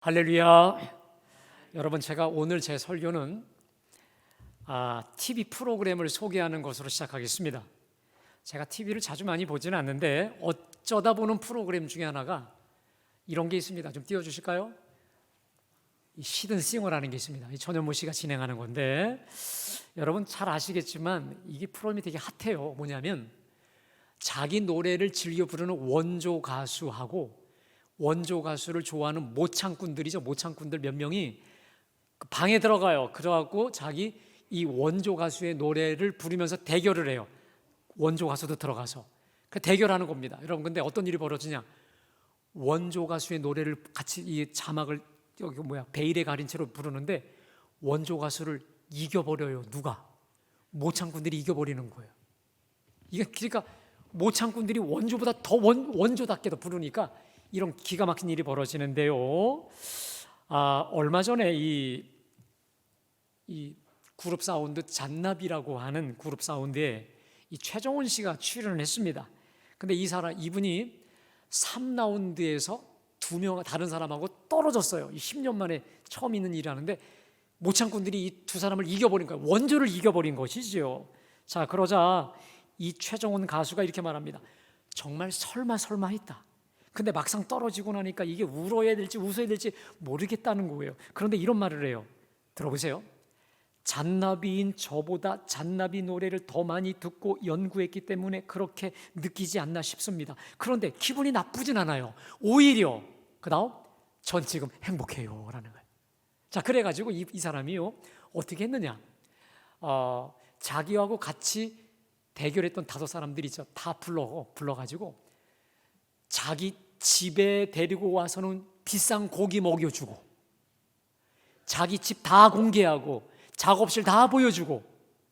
할렐루야. 여러분, 제가 오늘 제 설교는 TV 프로그램을 소개하는 것으로 시작하겠습니다. 제가 TV를 자주 많이 보지는 않는데 어쩌다 보는 프로그램 중에 하나가 이런 게 있습니다. 좀 띄워주실까요? 이 히든싱어라는 게 있습니다. 이 전현무 씨가 진행하는 건데, 여러분 잘 아시겠지만 이게 프로그램이 되게 핫해요. 뭐냐면 자기 노래를 즐겨 부르는 원조 가수하고 원조 가수를 좋아하는 모창꾼들이죠. 모창꾼들 몇 명이 그 방에 들어가요. 그래갖고 자기 이 원조 가수의 노래를 부르면서 대결을 해요. 원조 가수도 들어가서 그 대결하는 겁니다. 여러분, 근데 어떤 일이 벌어지냐? 원조 가수의 노래를 같이 이 자막을 여기 베일에 가린 채로 부르는데 원조 가수를 이겨버려요. 누가? 모창꾼들이 이겨버리는 거예요. 이게 그러니까 모창꾼들이 원조보다 더 원조답게 더 부르니까 이런 기가 막힌 일이 벌어지는데요. 얼마 전에 이 그룹 사운드 잔나비라고 하는 그룹 사운드에 이 최정원 씨가 출연을 했습니다. 근데 이분이 3라운드에서 2명 다른 사람하고 떨어졌어요. 10년 만에 처음 있는 일이 하는데 모창꾼들이 이 두 사람을 이겨버린 거예요. 원조를 이겨버린 것이죠. 자, 그러자 이 최정원 가수가 이렇게 말합니다. 정말 설마 했다. 근데 막상 떨어지고 나니까 이게 울어야 될지 웃어야 될지 모르겠다는 거예요. 그런데 이런 말을 해요. 들어보세요. 잔나비인 저보다 잔나비 노래를 더 많이 듣고 연구했기 때문에 그렇게 느끼지 않나 싶습니다. 그런데 기분이 나쁘진 않아요. 오히려 그 다음 전 지금 행복해요 라는 거예요. 자, 그래가지고 이 사람이요 어떻게 했느냐, 자기하고 같이 대결했던 5사람들이 있죠. 다 불러가지고 자기 집에 데리고 와서는 비싼 고기 먹여주고 자기 집 다 공개하고 작업실 다 보여주고,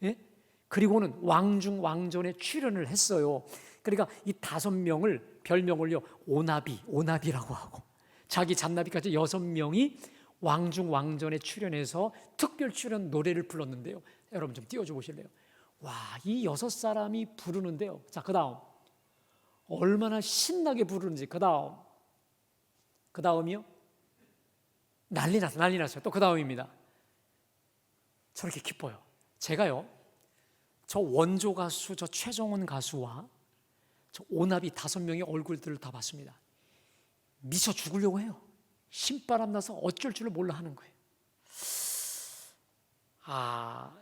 예? 그리고는 왕중왕전에 출연을 했어요. 그러니까 이 5명을 별명을요 오나비라고 하고 자기 잔나비까지 6명이 왕중왕전에 출연해서 특별 출연 노래를 불렀는데요. 여러분 좀 띄워줘 보실래요? 와, 이 6사람이 부르는데요. 자, 그 다음 얼마나 신나게 부르는지. 그 다음이요 난리 났어요. 또 그 다음입니다. 저렇게 기뻐요. 제가요 저 원조 가수 저 최정원 가수와 저 오나비 5명의 얼굴들을 다 봤습니다. 미쳐 죽으려고 해요. 신바람 나서 어쩔 줄을 몰라 하는 거예요.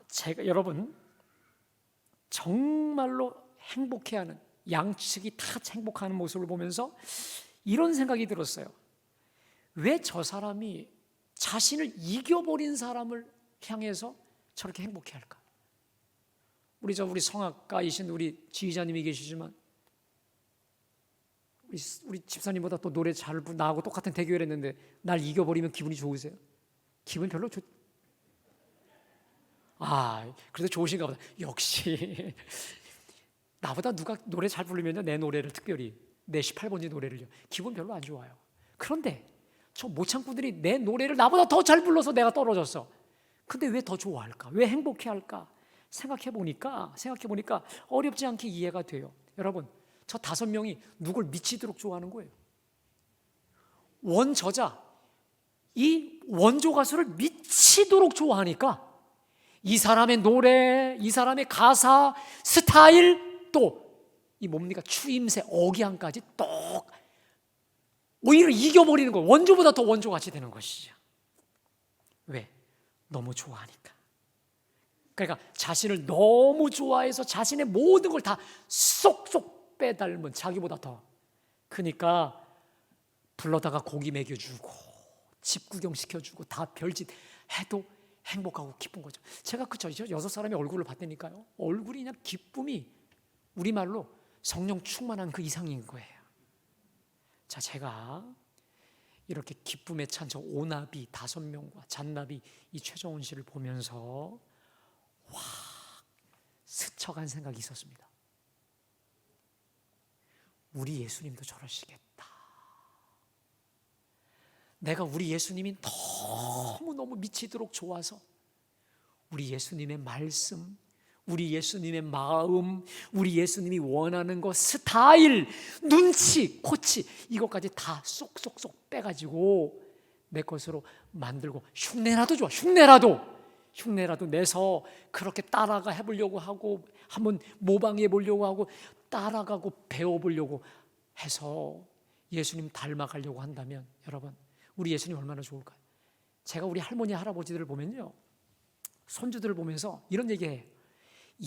제가 여러분 정말로 행복해하는, 양측이 다 행복하는 모습을 보면서 이런 생각이 들었어요. 왜 저 사람이 자신을 이겨버린 사람을 향해서 저렇게 행복해할까? 우리 성악가이신 우리 지휘자님이 계시지만 우리 집사님보다 또 노래 잘 나하고 똑같은 대결했는데 날 이겨버리면 기분이 좋으세요? 기분 별로 그래도 좋으신가 보다. 역시 나보다 누가 노래 잘 부르면 내 노래를, 특별히 내 18번지 노래를요, 기분 별로 안 좋아요. 그런데 저 모창꾼들이 내 노래를 나보다 더 잘 불러서 내가 떨어졌어. 근데 왜 더 좋아할까? 왜 행복해할까? 생각해 보니까 어렵지 않게 이해가 돼요. 여러분, 저 5명이 누굴 미치도록 좋아하는 거예요. 원저자, 이 원조 가수를 미치도록 좋아하니까 이 사람의 노래, 이 사람의 가사, 스타일, 또 이 뭡니까? 추임새, 억양까지 오히려 이겨버리는 거예요. 원조보다 더 원조같이 되는 것이죠. 왜? 너무 좋아하니까. 그러니까 자신을 너무 좋아해서 자신의 모든 걸 다 쏙쏙 빼닮은, 자기보다 더. 그러니까 불러다가 고기 먹여주고 집 구경시켜주고 다 별짓 해도 행복하고 기쁜 거죠. 제가 그쵸, 6사람의 얼굴을 봤다니까요. 얼굴이 그냥 기쁨이 우리말로 성령 충만한 그 이상인 거예요. 자, 제가 이렇게 기쁨에 찬 저 오나비 5명과 잔나비 이 최정원 씨를 보면서 확 스쳐간 생각이 있었습니다. 우리 예수님도 저러시겠다. 내가 우리 예수님이 너무너무 미치도록 좋아서 우리 예수님의 말씀, 우리 예수님의 마음, 우리 예수님이 원하는 것, 스타일, 눈치, 코치, 이것까지 다 쏙쏙쏙 빼가지고 내 것으로 만들고, 흉내라도 좋아. 흉내라도 내서 그렇게 따라가 해보려고 하고, 한번 모방해 보려고 하고, 따라가고 배워보려고 해서 예수님 닮아가려고 한다면, 여러분, 우리 예수님 얼마나 좋을까요? 제가 우리 할머니 할아버지들을 보면요, 손주들을 보면서 이런 얘기해요.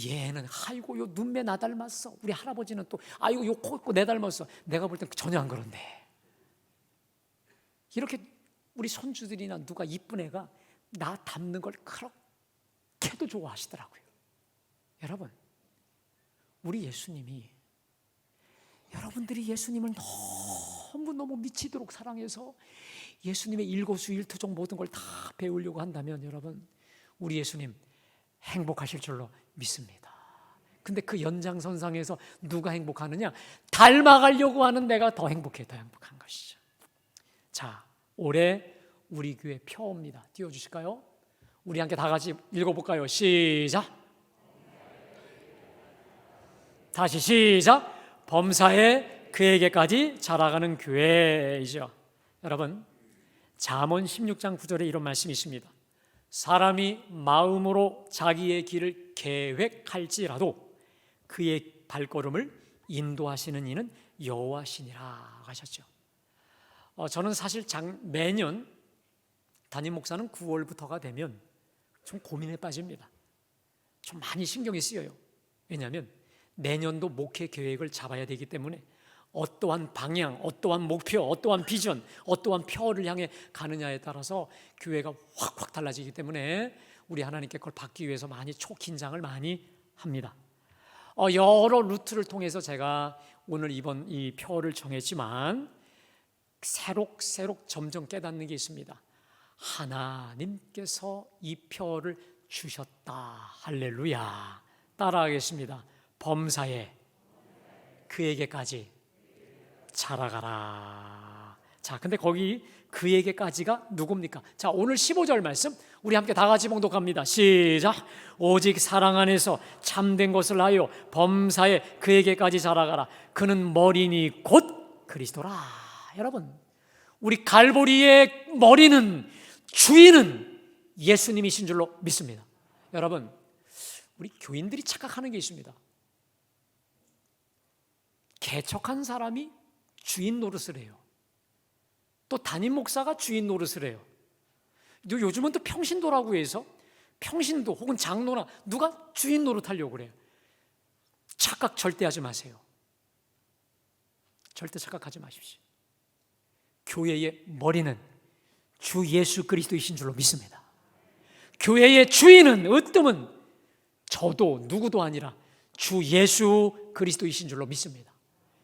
얘는 아이고 요 눈매 나 닮았어. 우리 할아버지는 또 아이고 요 코 내 닮았어. 내가 볼 땐 전혀 안 그런데. 이렇게 우리 손주들이나 누가 이쁜 애가 나 닮는 걸 그렇게도 좋아하시더라고요. 여러분, 우리 예수님이, 여러분들이 예수님을 너무너무 미치도록 사랑해서 예수님의 일거수일투족 모든 걸 다 배우려고 한다면, 여러분, 우리 예수님 행복하실 줄로 믿습니다. 근데 그 연장선상에서 누가 행복하느냐? 닮아가려고 하는 내가 더 행복한 것이죠. 자, 올해 우리 교회 표입니다. 띄워주실까요? 우리 함께 다 같이 읽어볼까요? 시작. 다시 시작. 범사에 그에게까지 자라가는 교회이죠. 여러분, 잠언 16장 9절에 이런 말씀이 있습니다. 사람이 마음으로 자기의 길을 계획할지라도 그의 발걸음을 인도하시는 이는 여호와시니라 하셨죠. 저는 사실 매년 담임 목사는 9월부터가 되면 좀 고민에 빠집니다. 좀 많이 신경이 쓰여요. 왜냐하면 내년도 목회 계획을 잡아야 되기 때문에 어떠한 방향, 어떠한 목표, 어떠한 비전, 어떠한 표를 향해 가느냐에 따라서 교회가 확 달라지기 때문에 우리 하나님께 그걸 받기 위해서 많이 초긴장을 많이 합니다. 여러 루트를 통해서 제가 오늘 이번 이 표를 정했지만 새록새록 점점 깨닫는 게 있습니다. 하나님께서 이 표를 주셨다. 할렐루야. 따라하겠습니다. 범사에 그에게까지 자라가라. 자, 근데 거기 그에게까지가 누굽니까? 자, 오늘 15절 말씀 우리 함께 다 같이 봉독합니다. 시작. 오직 사랑 안에서 참된 것을 하여 범사에 그에게까지 자라가라. 그는 머리니 곧 그리스도라. 여러분, 우리 갈보리의 머리는, 주인은 예수님이신 줄로 믿습니다. 여러분, 우리 교인들이 착각하는 게 있습니다. 개척한 사람이 주인 노릇을 해요. 또 담임 목사가 주인 노릇을 해요. 요즘은 또 평신도라고 해서 평신도 혹은 장로나 누가 주인 노릇하려고 그래요. 착각 절대 하지 마세요. 절대 착각하지 마십시오. 교회의 머리는 주 예수 그리스도이신 줄로 믿습니다. 교회의 주인은 으뜸은 저도 누구도 아니라 주 예수 그리스도이신 줄로 믿습니다.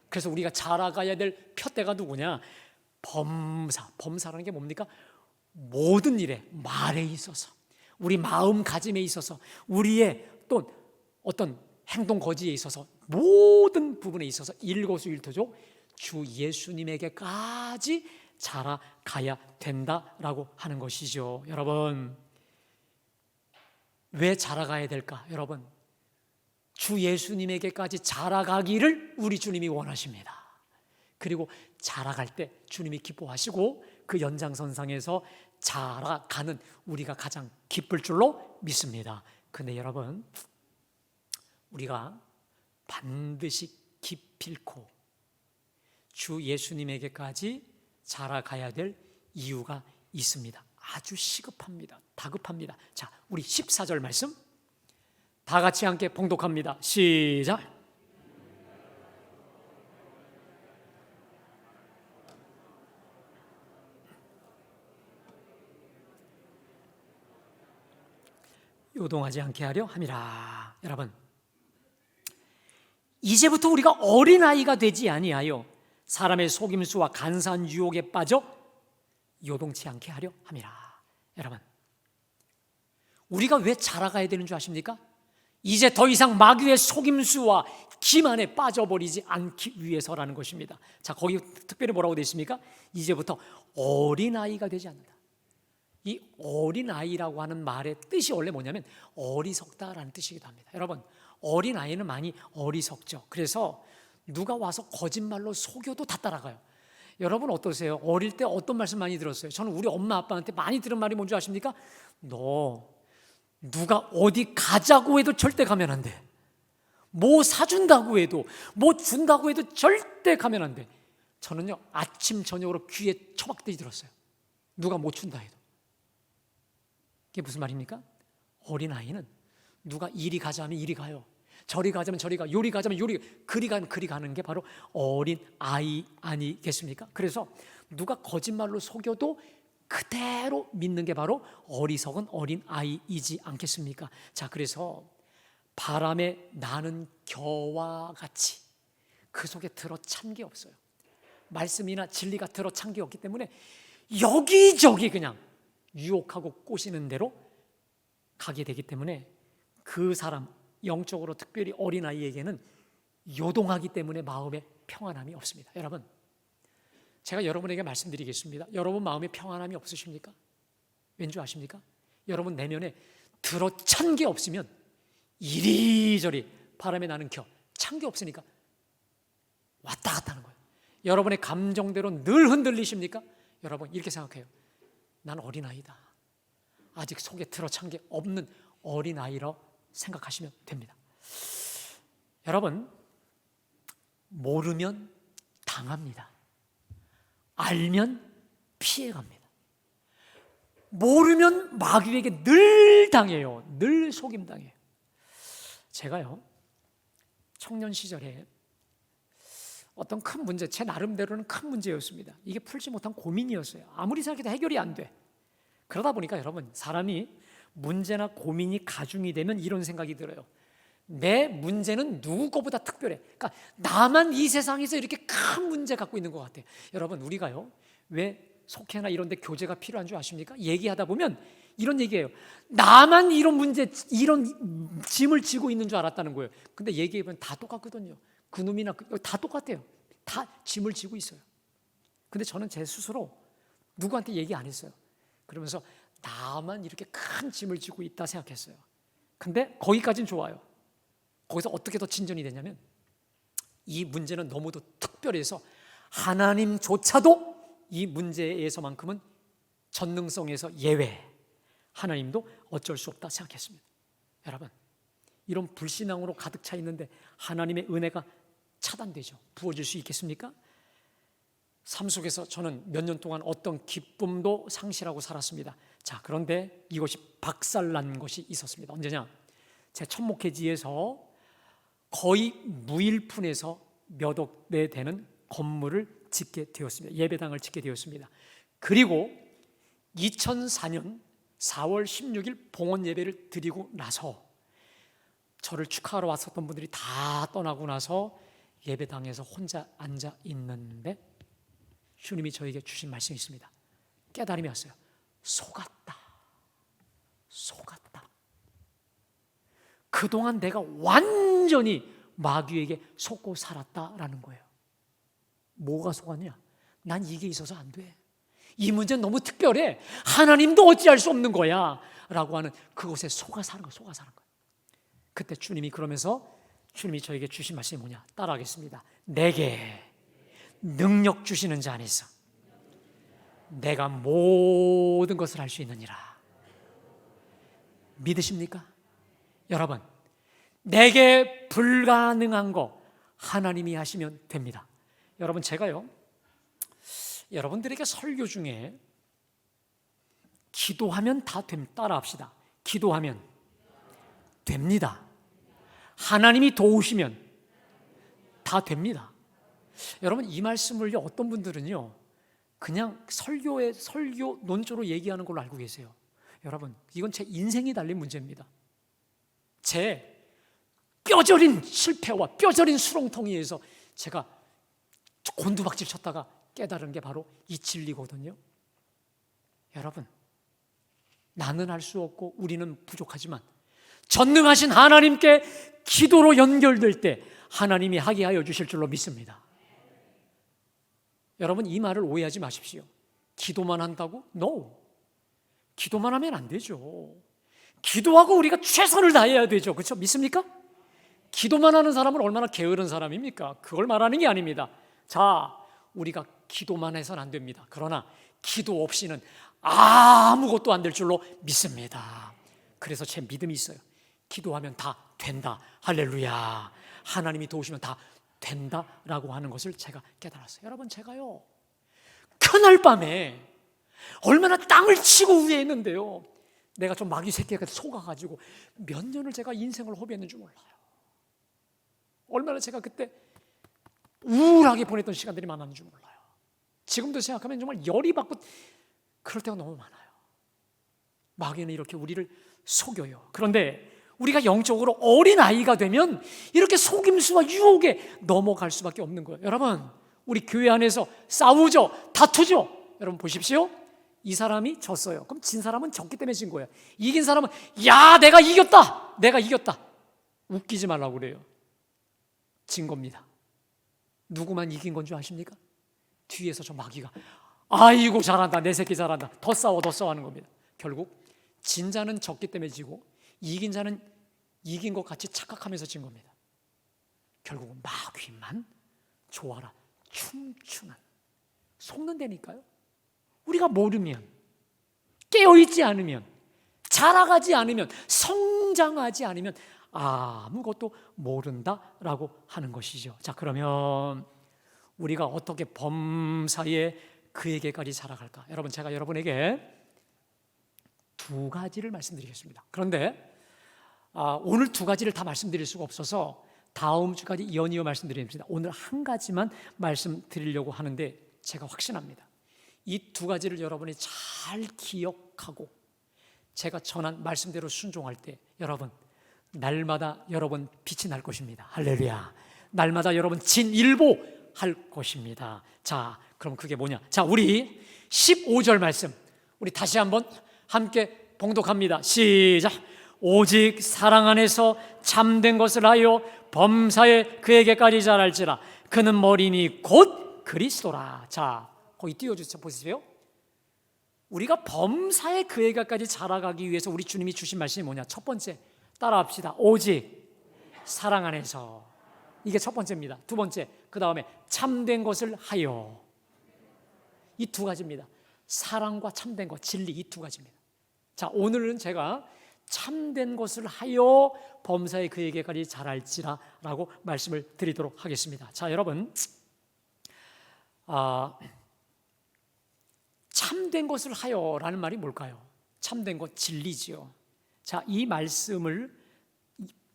그래서 우리가 자라가야 될 표대가 누구냐? 범사라는 게 뭡니까? 모든 일에, 말에 있어서, 우리 마음가짐에 있어서, 우리의 또 어떤 행동 거지에 있어서, 모든 부분에 있어서 일거수일투족 주 예수님에게까지 자라가야 된다라고 하는 것이죠. 여러분, 왜 자라가야 될까? 여러분, 주 예수님에게까지 자라가기를 우리 주님이 원하십니다. 그리고 자라갈 때 주님이 기뻐하시고 그 연장선상에서 자라가는 우리가 가장 기쁠 줄로 믿습니다. 근데 여러분, 우리가 반드시 기필코 주 예수님에게까지 자라가야 될 이유가 있습니다. 아주 시급합니다. 다급합니다. 자, 우리 14절 말씀 다 같이 함께 봉독합니다. 시작. 요동하지 않게 하려 함이라. 여러분, 이제부터 우리가 어린아이가 되지 아니하여 사람의 속임수와 간사한 유혹에 빠져 요동치 않게 하려 함이라. 여러분, 우리가 왜 자라가야 되는 줄 아십니까? 이제 더 이상 마귀의 속임수와 기만에 빠져버리지 않기 위해서라는 것입니다. 자, 거기 특별히 뭐라고 되어 있습니까? 이제부터 어린아이가 되지 않는다. 이 어린아이라고 하는 말의 뜻이 원래 뭐냐면 어리석다라는 뜻이기도 합니다. 여러분, 어린아이는 많이 어리석죠. 그래서 누가 와서 거짓말로 속여도 다 따라가요. 여러분 어떠세요? 어릴 때 어떤 말씀 많이 들었어요? 저는 우리 엄마 아빠한테 많이 들은 말이 뭔지 아십니까? 너 누가 어디 가자고 해도 절대 가면 안 돼. 뭐 사준다고 해도, 뭐 준다고 해도 절대 가면 안 돼. 저는요, 아침 저녁으로 귀에 처박듯이 들었어요. 누가 못 준다 해도. 이게 무슨 말입니까? 어린아이는 누가 이리 가자 하면 이리 가요. 저리 가자면 저리 가, 요리 가자면 요리, 그리 가면 그리 가는 게 바로 어린아이 아니겠습니까? 그래서 누가 거짓말로 속여도 그대로 믿는 게 바로 어리석은 어린아이이지 않겠습니까? 자, 그래서 바람에 나는 겨와 같이 그 속에 들어찬 게 없어요. 말씀이나 진리가 들어찬 게 없기 때문에 여기저기 그냥 유혹하고 꼬시는 대로 가게 되기 때문에 그 사람, 영적으로 특별히 어린아이에게는 요동하기 때문에 마음에 평안함이 없습니다. 여러분, 제가 여러분에게 말씀드리겠습니다. 여러분 마음에 평안함이 없으십니까? 왠지 아십니까? 여러분 내면에 들어찬 게 없으면 이리저리 바람에 나는 겨, 찬 게 없으니까 왔다 갔다 하는 거예요. 여러분의 감정대로 늘 흔들리십니까? 여러분 이렇게 생각해요. 난 어린아이다. 아직 속에 들어찬 게 없는 어린아이라 생각하시면 됩니다. 여러분, 모르면 당합니다. 알면 피해갑니다. 모르면 마귀에게 늘 당해요. 늘 속임당해요. 제가요, 청년 시절에 어떤 큰 문제, 제 나름대로는 큰 문제였습니다. 이게 풀지 못한 고민이었어요. 아무리 생각해도 해결이 안 돼. 그러다 보니까 여러분, 사람이 문제나 고민이 가중이 되면 이런 생각이 들어요. 내 문제는 누구보다 특별해. 그러니까 나만 이 세상에서 이렇게 큰 문제 갖고 있는 것 같아요. 여러분, 우리가요, 왜 속회나 이런 데 교제가 필요한 줄 아십니까? 얘기하다 보면 이런 얘기예요. 나만 이런 문제, 이런 짐을 지고 있는 줄 알았다는 거예요. 근데 얘기해보면 다 똑같거든요. 그놈이나 다 똑같아요. 다 짐을 지고 있어요. 근데 저는 제 스스로 누구한테 얘기 안 했어요. 그러면서 나만 이렇게 큰 짐을 지고 있다 생각했어요. 근데 거기까지는 좋아요. 거기서 어떻게 더 진전이 되냐면 이 문제는 너무도 특별해서 하나님조차도 이 문제에서만큼은 전능성에서 예외, 하나님도 어쩔 수 없다 생각했습니다. 여러분, 이런 불신앙으로 가득 차 있는데 하나님의 은혜가 차단되죠. 부어질 수 있겠습니까? 삶 속에서 저는 몇 년 동안 어떤 기쁨도 상실하고 살았습니다. 자, 그런데 이것이 박살난 것이 있었습니다. 언제냐? 제 첫 목회지에서 거의 무일푼에서 몇 억대 되는 건물을 짓게 되었습니다. 예배당을 짓게 되었습니다. 그리고 2004년 4월 16일 봉헌 예배를 드리고 나서 저를 축하하러 왔었던 분들이 다 떠나고 나서 예배당에서 혼자 앉아 있는데 주님이 저에게 주신 말씀이 있습니다. 깨달음이 왔어요. 속았다. 속았다. 그동안 내가 완전히 마귀에게 속고 살았다라는 거예요. 뭐가 속았냐? 난 이게 있어서 안 돼. 이 문제는 너무 특별해. 하나님도 어찌할 수 없는 거야. 라고 하는 그곳에 속아 사는 거예요. 속아 사는 거예요. 그때 주님이 그러면서 주님이 저에게 주신 말씀이 뭐냐? 따라하겠습니다. 내게 능력 주시는 자 안에서 내가 모든 것을 할 수 있느니라. 믿으십니까? 여러분, 내게 불가능한 거 하나님이 하시면 됩니다. 여러분, 제가요, 여러분들에게 설교 중에 기도하면 다 됩니다. 따라합시다. 기도하면 됩니다. 하나님이 도우시면 다 됩니다. 여러분, 이 말씀을요, 어떤 분들은요, 그냥 설교 논조로 얘기하는 걸로 알고 계세요. 여러분, 이건 제 인생이 달린 문제입니다. 제 뼈저린 실패와 뼈저린 수렁텅이에서 제가 곤두박질 쳤다가 깨달은 게 바로 이 진리거든요. 여러분, 나는 할 수 없고 우리는 부족하지만 전능하신 하나님께 기도로 연결될 때 하나님이 하게 하여 주실 줄로 믿습니다. 여러분, 이 말을 오해하지 마십시오. 기도만 한다고? No. 기도만 하면 안 되죠. 기도하고 우리가 최선을 다해야 되죠. 그렇죠? 믿습니까? 기도만 하는 사람은 얼마나 게으른 사람입니까? 그걸 말하는 게 아닙니다. 자, 우리가 기도만 해서는 안 됩니다. 그러나 기도 없이는 아무것도 안 될 줄로 믿습니다. 그래서 제 믿음이 있어요. 기도하면 다 된다. 할렐루야. 하나님이 도우시면 다 된다라고 하는 것을 제가 깨달았어요. 여러분, 제가요 그날 밤에 얼마나 땅을 치고 위에 있는데요, 내가 좀 마귀 새끼가 속아가지고 몇 년을 제가 인생을 허비했는 줄 몰라요. 얼마나 제가 그때 우울하게 보냈던 시간들이 많았는 줄 몰라요. 지금도 생각하면 정말 열이 받고 그럴 때가 너무 많아요. 마귀는 이렇게 우리를 속여요. 그런데 우리가 영적으로 어린아이가 되면 이렇게 속임수와 유혹에 넘어갈 수밖에 없는 거예요. 여러분, 우리 교회 안에서 싸우죠, 다투죠. 여러분 보십시오. 이 사람이 졌어요. 그럼 진 사람은 졌기 때문에 진 거예요. 이긴 사람은 야, 내가 이겼다, 내가 이겼다. 웃기지 말라고 그래요. 진 겁니다. 누구만 이긴 건 줄 아십니까? 뒤에서 저 마귀가 아이고 잘한다, 내 새끼 잘한다, 더 싸워 더 싸워 하는 겁니다. 결국 진 자는 졌기 때문에 지고 이긴 자는 이긴 것 같이 착각하면서 진 겁니다. 결국은 마귀만 좋아라 춤추는, 속는다니까요. 우리가 모르면, 깨어있지 않으면, 자라가지 않으면, 성장하지 않으면 아무것도 모른다라고 하는 것이죠. 자, 그러면 우리가 어떻게 범사에 그에게까지 자라갈까? 여러분, 제가 여러분에게 두 가지를 말씀드리겠습니다. 그런데 오늘 두 가지를 다 말씀드릴 수가 없어서 다음 주까지 이어이어 말씀드리겠습니다. 오늘 한 가지만 말씀드리려고 하는데 제가 확신합니다. 이 두 가지를 여러분이 잘 기억하고 제가 전한 말씀대로 순종할 때 여러분, 날마다 여러분 빛이 날 것입니다. 할렐루야. 날마다 여러분 진일보할 것입니다. 자, 그럼 그게 뭐냐? 자, 우리 15절 말씀 우리 다시 한번 함께 봉독합니다. 시작. 오직 사랑 안에서 참된 것을 하여 범사에 그에게까지 자랄지라. 그는 머리니 곧 그리스도라. 자, 거기 띄워주세요. 보세요. 우리가 범사에 그에게까지 자라가기 위해서 우리 주님이 주신 말씀이 뭐냐? 첫 번째, 따라합시다. 오직 사랑 안에서. 이게 첫 번째입니다. 두 번째, 그 다음에 참된 것을 하여. 이 두 가지입니다. 사랑과 참된 것, 진리, 이 두 가지입니다. 자, 오늘은 제가 참된 것을 하여 범사에 그에게까지 자랄지라 라고 말씀을 드리도록 하겠습니다. 자, 여러분, 참된 것을 하여라는 말이 뭘까요? 참된 것, 진리지요. 자, 이 말씀을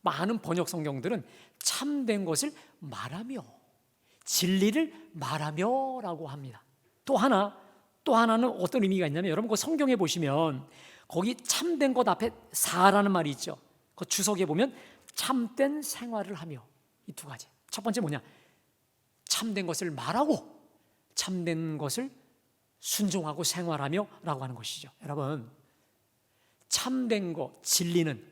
많은 번역 성경들은 참된 것을 말하며, 진리를 말하며라고 합니다. 또 하나는 어떤 의미가 있냐면, 여러분 그 성경에 보시면 거기 참된 것 앞에 사라는 말이 있죠. 그 주석에 보면 참된 생활을 하며, 이 두 가지. 첫 번째 뭐냐? 참된 것을 말하고 참된 것을 순종하고 생활하며 라고 하는 것이죠. 여러분, 참된 것, 진리는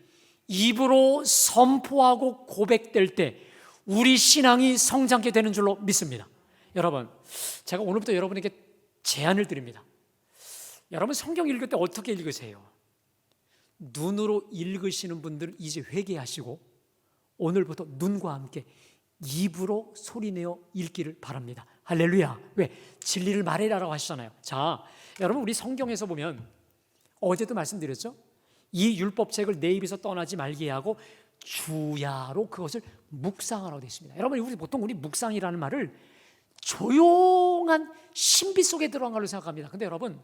입으로 선포하고 고백될 때 우리 신앙이 성장케 되는 줄로 믿습니다. 여러분, 제가 오늘부터 여러분에게 제안을 드립니다. 여러분 성경 읽을 때 어떻게 읽으세요? 눈으로 읽으시는 분들 이제 회개하시고 오늘부터 눈과 함께 입으로 소리내어 읽기를 바랍니다. 할렐루야. 왜? 진리를 말해라라고 하시잖아요. 자, 여러분 우리 성경에서 보면 어제도 말씀드렸죠? 이 율법책을 내 입에서 떠나지 말게 하고 주야로 그것을 묵상하라고 되어 있습니다. 여러분, 우리 보통 묵상이라는 말을 조용한 신비 속에 들어간 걸로 생각합니다. 근데 여러분,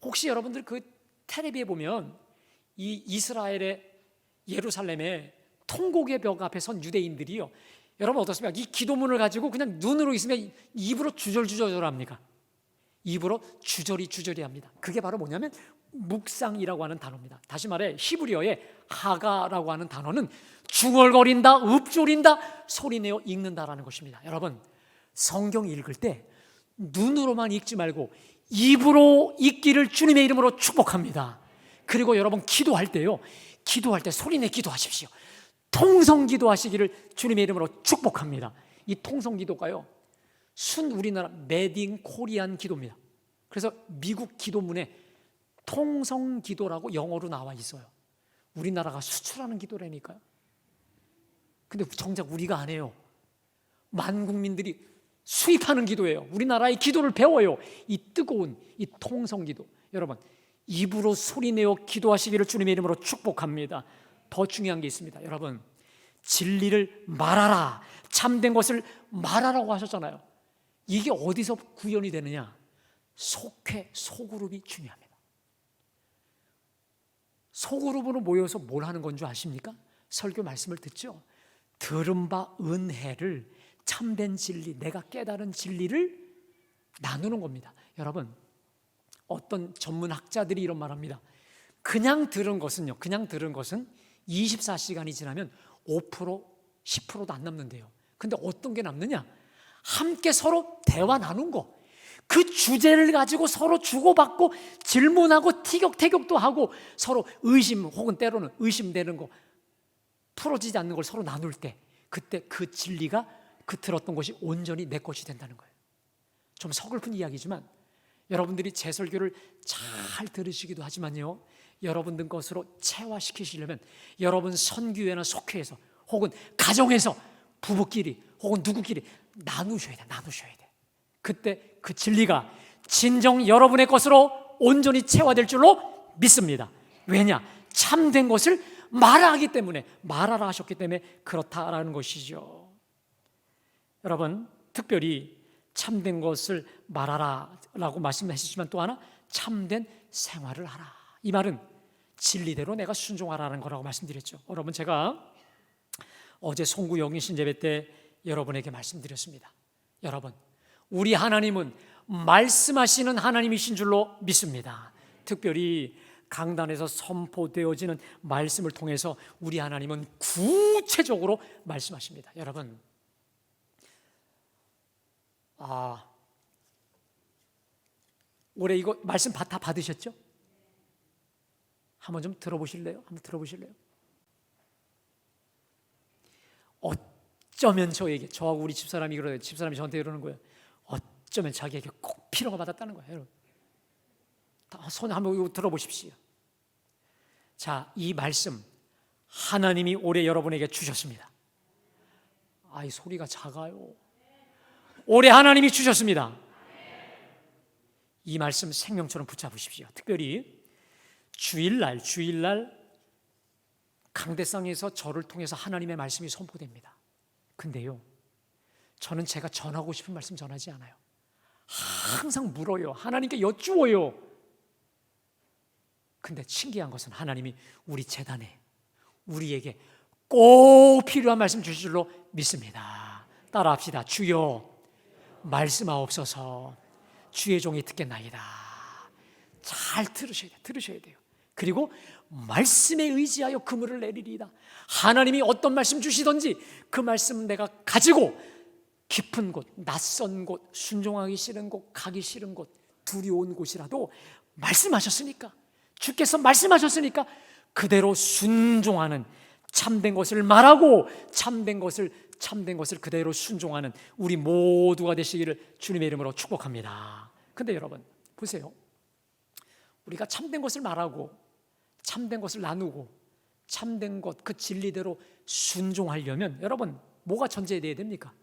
혹시 여러분들 그 텔레비에 보면 이 이스라엘의 예루살렘의 통곡의 벽 앞에 선 유대인들이요, 여러분 어떻습니까? 이 기도문을 가지고 그냥 눈으로 있으면 입으로 주절주절 합니까? 입으로 주저리 합니다. 그게 바로 뭐냐면 묵상이라고 하는 단어입니다. 다시 말해 히브리어의 하가라고 하는 단어는 중얼거린다, 읊조린다, 소리내어 읽는다라는 것입니다. 여러분, 성경 읽을 때 눈으로만 읽지 말고 입으로 읽기를 주님의 이름으로 축복합니다. 그리고 여러분 기도할 때요, 기도할 때 소리내 기도하십시오. 통성 기도하시기를 주님의 이름으로 축복합니다. 이 통성 기도가요, 순 우리나라 메드 인 코리안 기도입니다. 그래서 미국 기도문에 통성 기도라고 영어로 나와 있어요. 우리나라가 수출하는 기도라니까요. 근데 정작 우리가 안 해요. 만 국민들이 수입하는 기도예요. 우리나라의 기도를 배워요. 이 뜨거운 이 통성기도. 여러분, 입으로 소리내어 기도하시기를 주님의 이름으로 축복합니다. 더 중요한 게 있습니다. 여러분, 진리를 말하라, 참된 것을 말하라고 하셨잖아요. 이게 어디서 구현이 되느냐? 속회, 소그룹이 중요합니다. 소그룹으로 모여서 뭘 하는 건 줄 아십니까? 설교 말씀을 듣죠. 들은 바 은혜를, 참된 진리, 내가 깨달은 진리를 나누는 겁니다. 여러분, 어떤 전문학자들이 이런 말합니다. 그냥 들은 것은요, 그냥 들은 것은 24시간이 지나면 5%, 10%도 안 남는데요. 근데 어떤 게 남느냐? 함께 서로 대화 나눈 거, 그 주제를 가지고 서로 주고받고 질문하고 티격태격도 하고 서로 의심 혹은 때로는 의심되는 거, 풀어지지 않는 걸 서로 나눌 때, 그때 그 진리가 그 들었던 것이 온전히 내 것이 된다는 거예요. 좀 서글픈 이야기지만 여러분들이 제 설교를 잘 들으시기도 하지만요, 여러분들 것으로 체화시키시려면 여러분 선교회나 속회에서 혹은 가정에서 부부끼리 혹은 누구끼리 나누셔야 돼. 그때 그 진리가 진정 여러분의 것으로 온전히 체화될 줄로 믿습니다. 왜냐? 참된 것을 말하기 때문에, 말하라 하셨기 때문에 그렇다라는 것이죠. 여러분, 특별히 참된 것을 말하라라고 말씀하시지만 또 하나, 참된 생활을 하라. 이 말은 진리대로 내가 순종하라는 거라고 말씀드렸죠. 여러분, 제가 어제 송구 영인 신제배 때 여러분에게 말씀드렸습니다. 여러분, 우리 하나님은 말씀하시는 하나님이신 줄로 믿습니다. 특별히 강단에서 선포되어지는 말씀을 통해서 우리 하나님은 구체적으로 말씀하십니다. 여러분, 올해 이거 말씀 다 받으셨죠? 한번 좀 들어보실래요? 어쩌면 저하고 우리 집사람이 그래요. 집사람이 저한테 이러는 거예요. 어쩌면 자기에게 꼭 필요가 받았다는 거예요. 여러분, 손 한번 들어보십시오. 자, 이 말씀 하나님이 올해 여러분에게 주셨습니다. 이 소리가 작아요. 올해 하나님이 주셨습니다. 이 말씀 생명처럼 붙잡으십시오. 특별히 주일날 강대상에서 저를 통해서 하나님의 말씀이 선포됩니다. 근데요, 저는 제가 전하고 싶은 말씀 전하지 않아요. 항상 물어요. 하나님께 여쭈어요. 근데 신기한 것은 하나님이 우리 재단에 우리에게 꼭 필요한 말씀 주실 줄로 믿습니다. 따라합시다. 주여 말씀하옵소서. 주의 종이 듣겠나이다. 잘 들으셔야 돼요. 그리고 말씀에 의지하여 그물을 내리리이다. 하나님이 어떤 말씀 주시든지 그 말씀 내가 가지고 깊은 곳, 낯선 곳, 순종하기 싫은 곳, 가기 싫은 곳, 두려운 곳이라도 말씀하셨으니까, 주께서 말씀하셨으니까 그대로 순종하는, 참된 것을 말하고 참된 것을 그대로 순종하는 우리 모두가 되시기를 주님의 이름으로 축복합니다. 근데 여러분 보세요. 우리가 참된 것을 말하고 참된 것을 나누고 참된 것, 그 진리대로 순종하려면 여러분 뭐가 전제돼야 됩니까?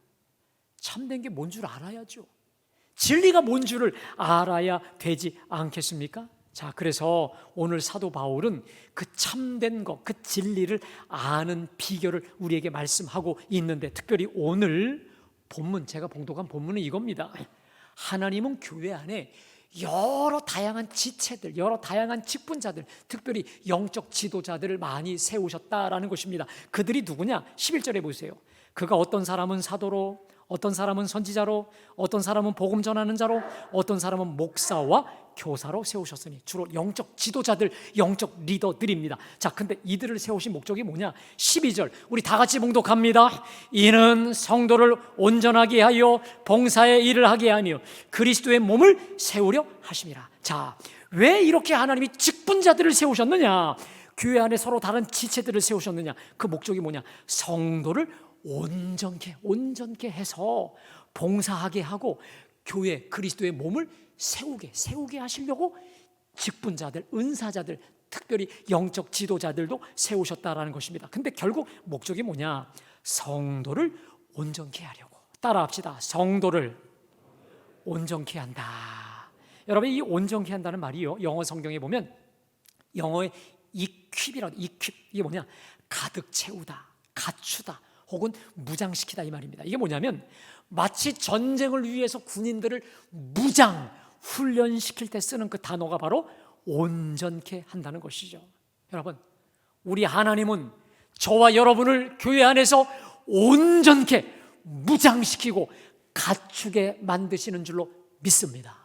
참된 게 뭔 줄 알아야죠. 진리가 뭔 줄을 알아야 되지 않겠습니까? 자, 그래서 오늘 사도 바울은 그 참된 것, 그 진리를 아는 비결을 우리에게 말씀하고 있는데, 특별히 오늘 본문, 제가 봉독한 본문은 이겁니다. 하나님은 교회 안에 여러 다양한 지체들, 여러 다양한 직분자들, 특별히 영적 지도자들을 많이 세우셨다라는 것입니다. 그들이 누구냐? 11절에 보세요. 그가 어떤 사람은 사도로, 어떤 사람은 선지자로, 어떤 사람은 복음 전하는 자로, 어떤 사람은 목사와 교사로 세우셨으니, 주로 영적 지도자들, 영적 리더들입니다. 자, 근데 이들을 세우신 목적이 뭐냐? 12절 우리 다 같이 봉독합니다. 이는 성도를 온전하게 하여 봉사의 일을 하게 하며 그리스도의 몸을 세우려 하심이라. 자, 왜 이렇게 하나님이 직분자들을 세우셨느냐? 교회 안에 서로 다른 지체들을 세우셨느냐? 그 목적이 뭐냐? 성도를 온전케 해서 봉사하게 하고 교회 그리스도의 몸을 세우게 하시려고 직분자들, 은사자들, 특별히 영적 지도자들도 세우셨다라는 것입니다. 근데 결국 목적이 뭐냐? 성도를 온전케 하려고. 따라합시다. 성도를 온전케 한다. 여러분, 이 온전케 한다는 말이요, 영어 성경에 보면 영어의 equip이라고, equip, 이게 뭐냐? 가득 채우다, 갖추다, 혹은 무장시키다, 이 말입니다. 이게 뭐냐면 마치 전쟁을 위해서 군인들을 무장 훈련시킬 때 쓰는 그 단어가 바로 온전케 한다는 것이죠. 여러분, 우리 하나님은 저와 여러분을 교회 안에서 온전케 무장시키고 갖추게 만드시는 줄로 믿습니다.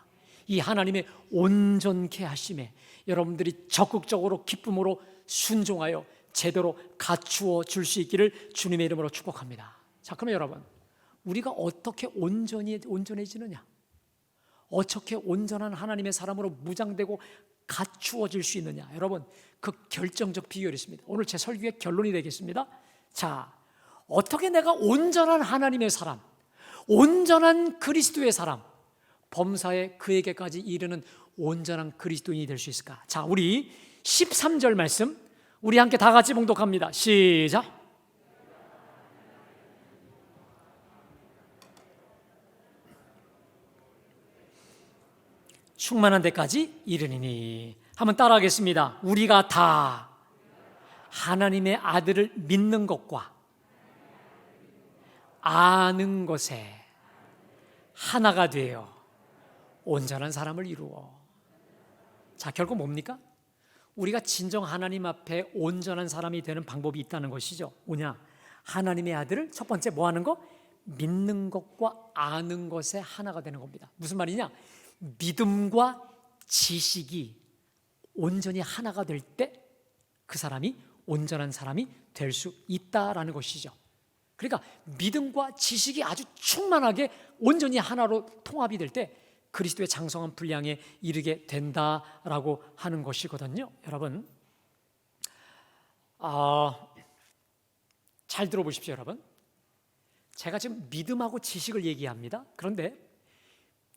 이 하나님의 온전케 하심에 여러분들이 적극적으로 기쁨으로 순종하여 제대로 갖추어 줄 수 있기를 주님의 이름으로 축복합니다. 자, 그러면 여러분, 우리가 어떻게 온전해지느냐? 어떻게 온전한 하나님의 사람으로 무장되고 갖추어질 수 있느냐? 여러분, 그 결정적 비결이 있습니다. 오늘 제 설교의 결론이 되겠습니다. 자, 어떻게 내가 온전한 하나님의 사람, 온전한 그리스도의 사람, 범사에 그에게까지 이르는 온전한 그리스도인이 될 수 있을까? 자, 우리 13절 말씀 우리 함께 다 같이 봉독합니다. 시작. 충만한 데까지 이르니니. 한번 따라하겠습니다. 우리가 다 하나님의 아들을 믿는 것과 아는 것에 하나가 되어 온전한 사람을 이루어. 자, 결국 뭡니까? 우리가 진정 하나님 앞에 온전한 사람이 되는 방법이 있다는 것이죠. 뭐냐? 하나님의 아들을 첫 번째 뭐 하는 거? 믿는 것과 아는 것에 하나가 되는 겁니다. 무슨 말이냐? 믿음과 지식이 온전히 하나가 될 때 그 사람이 온전한 사람이 될 수 있다라는 것이죠. 그러니까 믿음과 지식이 아주 충만하게 온전히 하나로 통합이 될 때 그리스도의 장성한 분량에 이르게 된다라고 하는 것이거든요. 여러분, 잘 들어보십시오. 여러분, 제가 지금 믿음하고 지식을 얘기합니다. 그런데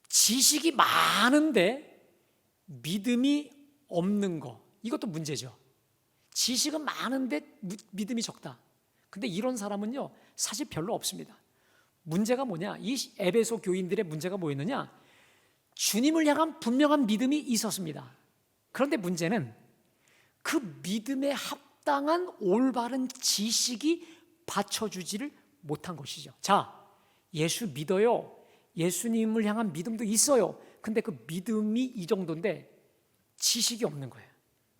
지식이 많은데 믿음이 없는 거, 이것도 문제죠. 지식은 많은데 믿음이 적다. 근데 이런 사람은요, 사실 별로 없습니다. 문제가 뭐냐? 이 에베소 교인들의 문제가 뭐였느냐? 주님을 향한 분명한 믿음이 있었습니다. 그런데 문제는 그 믿음에 합당한 올바른 지식이 받쳐주지를 못한 것이죠. 자, 예수 믿어요. 예수님을 향한 믿음도 있어요. 근데 그 믿음이 이 정도인데 지식이 없는 거예요.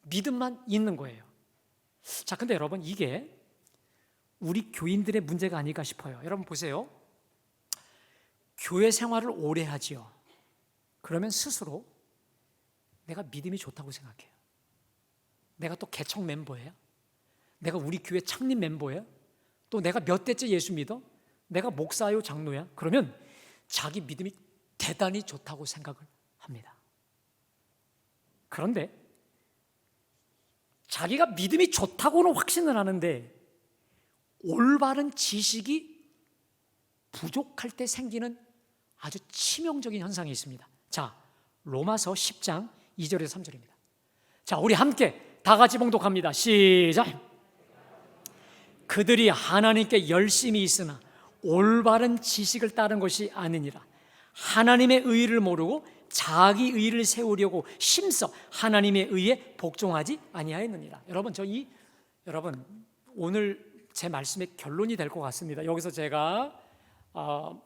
믿음만 있는 거예요. 자, 근데 여러분, 이게 우리 교인들의 문제가 아닐까 싶어요. 여러분 보세요. 교회 생활을 오래 하지요. 그러면 스스로 내가 믿음이 좋다고 생각해요. 내가 또 개척 멤버예요. 내가 우리 교회 창립 멤버예요. 또 내가 몇 대째 예수 믿어? 내가 목사요, 장로야? 그러면 자기 믿음이 대단히 좋다고 생각을 합니다. 그런데 자기가 믿음이 좋다고는 확신을 하는데 올바른 지식이 부족할 때 생기는 아주 치명적인 현상이 있습니다. 자, 로마서 10장 2절에서 3절입니다. 자, 우리 함께 다 같이 봉독합니다. 시작. 그들이 하나님께 열심히 있으나 올바른 지식을 따른 것이 아니니라. 하나님의 의를 모르고 자기 의를 세우려고 힘써 하나님의 의에 복종하지 아니하였느니라. 여러분, 여러분, 오늘 제 말씀의 결론이 될 것 같습니다. 여기서 제가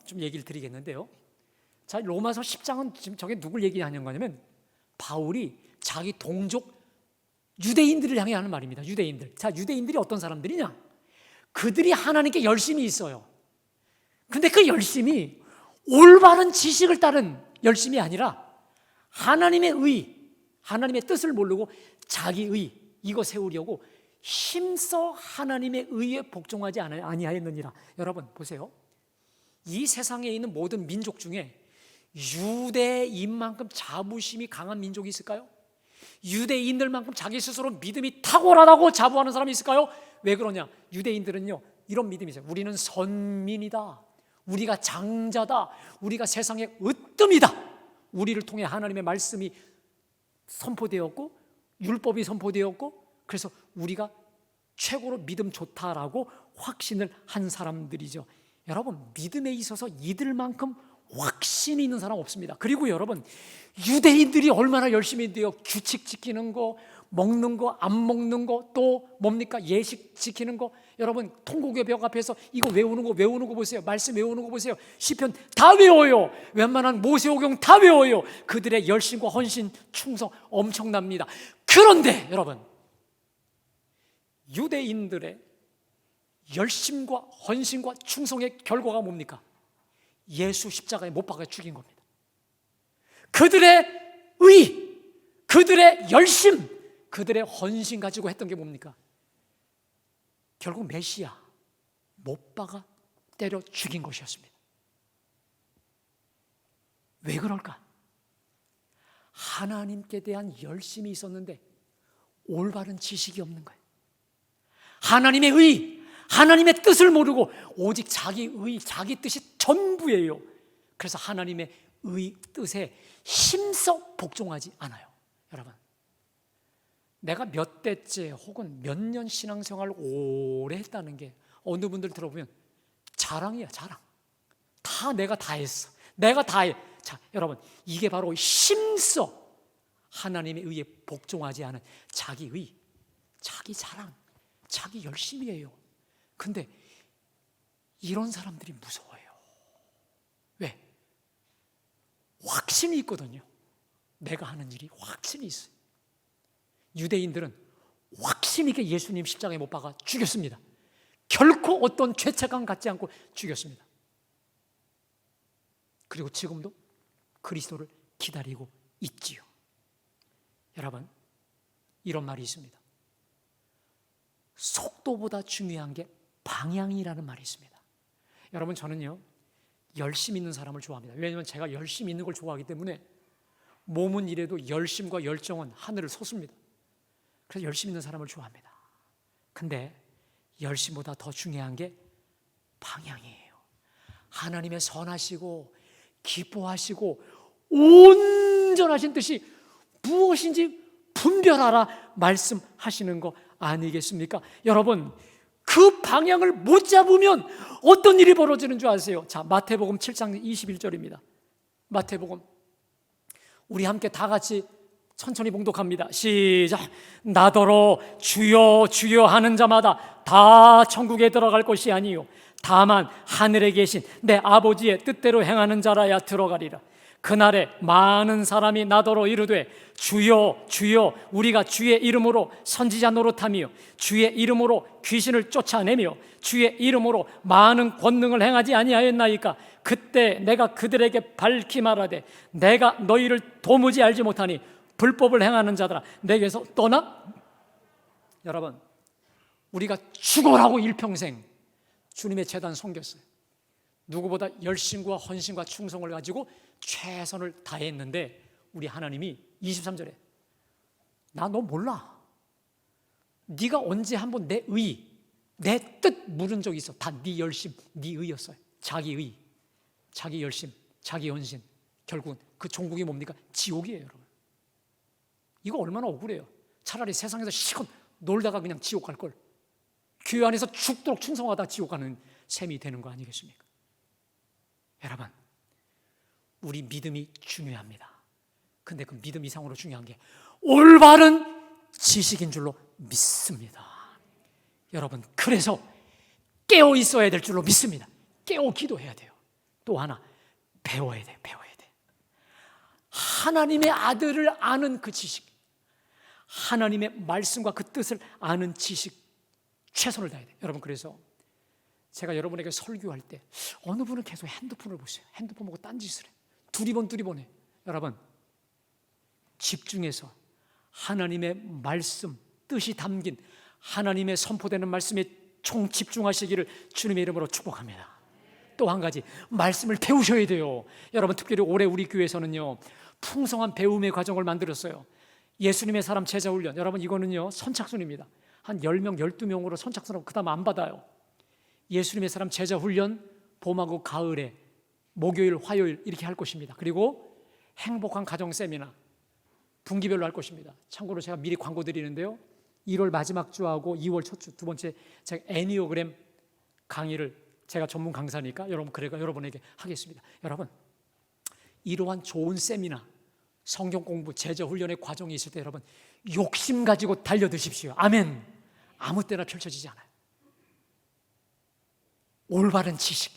좀 얘기를 드리겠는데요. 자, 로마서 10장은 지금 저게 누굴 얘기하는 거냐면 바울이 자기 동족 유대인들을 향해 하는 말입니다. 유대인들. 자, 유대인들이 어떤 사람들이냐? 그들이 하나님께 열심히 있어요. 근데 그 열심이 올바른 지식을 따른 열심이 아니라 하나님의 의, 하나님의 뜻을 모르고 자기 의, 이거 세우려고 힘써 하나님의 의에 복종하지 아니하였느니라. 여러분 보세요. 이 세상에 있는 모든 민족 중에 유대인만큼 자부심이 강한 민족이 있을까요? 유대인들만큼 자기 스스로 믿음이 탁월하다고 자부하는 사람이 있을까요? 왜 그러냐? 유대인들은요, 이런 믿음이 있어요. 우리는 선민이다. 우리가 장자다. 우리가 세상의 으뜸이다. 우리를 통해 하나님의 말씀이 선포되었고 율법이 선포되었고 그래서 우리가 최고로 믿음 좋다라고 확신을 한 사람들이죠. 여러분, 믿음에 있어서 이들만큼 확신이 있는 사람 없습니다. 그리고 여러분, 유대인들이 얼마나 열심히 했대요. 규칙 지키는 거, 먹는 거, 안 먹는 거, 또 뭡니까? 예식 지키는 거. 여러분, 통곡의 벽 앞에서 이거 외우는 거 보세요. 말씀 외우는 거 보세요. 시편 다 외워요. 웬만한 모세오경 다 외워요. 그들의 열심과 헌신, 충성 엄청납니다. 그런데 여러분, 유대인들의 열심과 헌신과 충성의 결과가 뭡니까? 예수 십자가에 못 박아 죽인 겁니다. 그들의 의, 그들의 열심, 그들의 헌신 가지고 했던 게 뭡니까? 결국 메시아 못 박아 때려 죽인 것이었습니다. 왜 그럴까? 하나님께 대한 열심이 있었는데 올바른 지식이 없는 거예요. 하나님의 의, 하나님의 뜻을 모르고 오직 자기 의, 자기 뜻이 전부예요. 그래서 하나님의 의 뜻에 힘써 복종하지 않아요. 여러분, 내가 몇 대째 혹은 몇 년 신앙생활을 오래 했다는 게 어느 분들 들어보면 자랑이야, 자랑. 다 내가 다 했어. 내가 다 해. 자, 여러분, 이게 바로 힘써 하나님의 의에 복종하지 않은 자기 의, 자기 자랑, 자기 열심이에요. 근데 이런 사람들이 무서워요. 왜? 확신이 있거든요. 내가 하는 일이 확신이 있어요. 유대인들은 확신 있게 예수님 십자가에 못 박아 죽였습니다. 결코 어떤 죄책감 갖지 않고 죽였습니다. 그리고 지금도 그리스도를 기다리고 있지요. 여러분, 이런 말이 있습니다. 속도보다 중요한 게 방향이라는 말이 있습니다. 여러분, 저는요 열심 있는 사람을 좋아합니다. 왜냐하면 제가 열심 있는 걸 좋아하기 때문에 몸은 이래도 열심과 열정은 하늘을 솟습니다. 그래서 열심 있는 사람을 좋아합니다. 근데 열심보다 더 중요한 게 방향이에요. 하나님의 선하시고 기뻐하시고 온전하신 뜻이 무엇인지 분별하라 말씀하시는 거 아니겠습니까? 여러분, 그 방향을 못 잡으면 어떤 일이 벌어지는 줄 아세요? 자, 마태복음 7장 21절입니다. 마태복음, 우리 함께 다 같이 천천히 봉독합니다. 시작. 나더러 주여 주여 하는 자마다 다 천국에 들어갈 것이 아니요 다만 하늘에 계신 내 아버지의 뜻대로 행하는 자라야 들어가리라. 그날에 많은 사람이 나더러 이르되 주여 주여 우리가 주의 이름으로 선지자 노릇하며 주의 이름으로 귀신을 쫓아내며 주의 이름으로 많은 권능을 행하지 아니하였나이까. 그때 내가 그들에게 밝히 말하되 내가 너희를 도무지 알지 못하니 불법을 행하는 자들아 내게서 떠나. 여러분, 우리가 죽어라고 일평생 주님의 제단 섬겼어요. 누구보다 열심과 헌신과 충성을 가지고 최선을 다했는데 우리 하나님이 23절에 나 너 몰라. 네가 언제 한번 내 의, 내 뜻 물은 적이 있어. 다 네 열심, 네 의였어요. 자기 의, 자기 열심, 자기 헌신. 결국은 그 종국이 뭡니까? 지옥이에요, 여러분. 이거 얼마나 억울해요. 차라리 세상에서 실컷 놀다가 그냥 지옥 갈 걸. 교회 안에서 죽도록 충성하다 지옥 가는 셈이 되는 거 아니겠습니까? 여러분, 우리 믿음이 중요합니다. 근데 그 믿음 이상으로 중요한 게 올바른 지식인 줄로 믿습니다. 여러분, 그래서 깨어 있어야 될 줄로 믿습니다. 깨어 기도해야 돼요. 또 하나, 배워야 돼. 하나님의 아들을 아는 그 지식, 하나님의 말씀과 그 뜻을 아는 지식, 최선을 다해야 돼요. 여러분, 그래서 제가 여러분에게 설교할 때 어느 분은 계속 핸드폰을 보세요. 핸드폰 보고 딴짓을 해. 두리번 해. 여러분, 집중해서 하나님의 말씀, 뜻이 담긴 하나님의 선포되는 말씀에 총 집중하시기를 주님의 이름으로 축복합니다. 또 한 가지, 말씀을 배우셔야 돼요. 여러분, 특별히 올해 우리 교회에서는요 풍성한 배움의 과정을 만들었어요. 예수님의 사람 제자 훈련. 여러분, 이거는요 선착순입니다. 한 10명, 12명으로 선착순하고 그 다음 안 받아요. 예수님의 사람 제자 훈련 봄하고 가을에 목요일, 화요일 이렇게 할 것입니다. 그리고 행복한 가정 세미나 분기별로 할 것입니다. 참고로 제가 미리 광고 드리는데요, 1월 마지막 주하고 2월 첫 주, 두 번째 제가 애니어그램 강의를 제가 전문 강사니까 여러분에게 하겠습니다. 여러분, 이러한 좋은 세미나, 성경 공부, 제자 훈련의 과정이 있을 때 여러분 욕심 가지고 달려드십시오. 아멘. 아무 때나 펼쳐지지 않아요. 올바른 지식,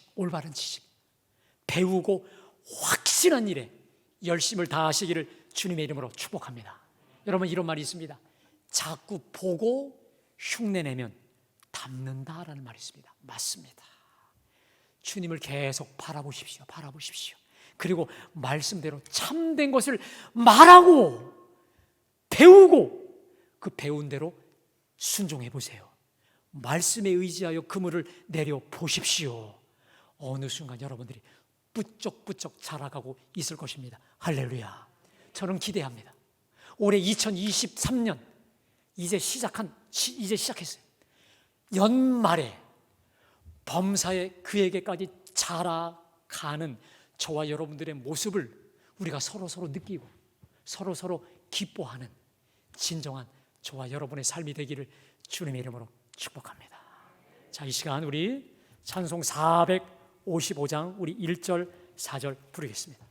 배우고 확실한 일에 열심을 다하시기를 주님의 이름으로 축복합니다. 여러분, 이런 말이 있습니다. 자꾸 보고 흉내내면 닮는다라는 말이 있습니다. 맞습니다. 주님을 계속 바라보십시오. 그리고 말씀대로 참된 것을 말하고 배우고 그 배운 대로 순종해 보세요. 말씀에 의지하여 그물을 내려 보십시오. 어느 순간 여러분들이 부쩍부쩍 자라가고 있을 것입니다. 할렐루야. 저는 기대합니다. 올해 2023년 이제 시작했어요. 연말에 범사에 그에게까지 자라가는 저와 여러분들의 모습을 우리가 서로 느끼고 서로 기뻐하는 진정한 저와 여러분의 삶이 되기를 주님의 이름으로 축복합니다. 자, 이 시간 우리 찬송 455장 우리 1절 4절 부르겠습니다.